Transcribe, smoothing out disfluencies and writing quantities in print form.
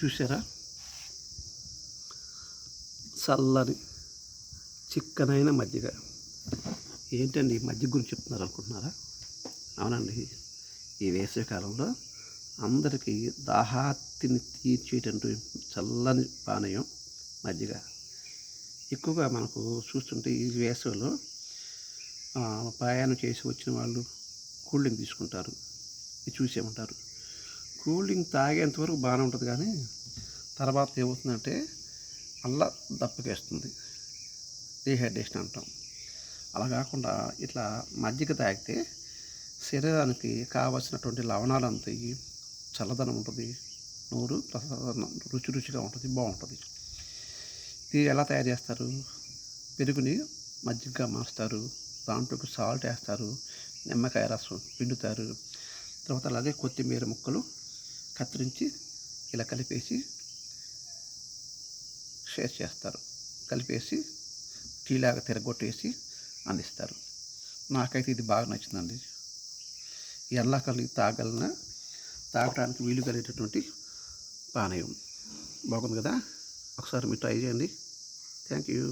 చూసారా, చల్లని చిక్కనైన మజ్జిగ. ఏంటండి మజ్జిగ గురించి చెప్తున్నారు అనుకుంటున్నారా? అవునండి, ఈ వేసవికాలంలో అందరికీ దాహార్తిని తీర్చేటువంటి చల్లని పానీయం మజ్జిగ. ఎక్కువగా మనకు చూస్తుంటే ఈ వేసవిలో ప్రయాణం చేసి వచ్చిన వాళ్ళు కూల్ డ్రింక్ తీసుకుంటారు. ఇది చూసేమంటారు. కూల్ డ్రింక్ తాగేంతవరకు బాగానే ఉంటుంది, కానీ తర్వాత ఏమవుతుందంటే అలా దప్పకేస్తుంది, డీహైడ్రేషన్ అంటాం. అలా కాకుండా ఇట్లా మజ్జిగ తాగితే శరీరానికి కావలసినటువంటి లవణాలు అందుతాయి, చల్లదనం ఉంటుంది, నోరు రుచిగా ఉంటుంది, బాగుంటుంది. ఇది ఎలా తయారు చేస్తారు? పెరుగుని మజ్జిగగా మారుస్తారు, దాంట్లోకి సాల్ట్ వేస్తారు, నిమ్మకాయ రసం పిండుతారు, తర్వాత అలాగే కొత్తిమీర ముక్కలు కత్తిరించి ఇలా కలిపేసి షేర్ చేస్తారు. కలిపేసి టీలాగా తిరగొట్టేసి అందిస్తారు. నాకైతే ఇది బాగా నచ్చిందండి. ఎండాకాలం తాగడానికి వీలు కలిగేటటువంటి పానీయం. బాగుంది కదా, ఒకసారి మీరు ట్రై చేయండి. Thank you.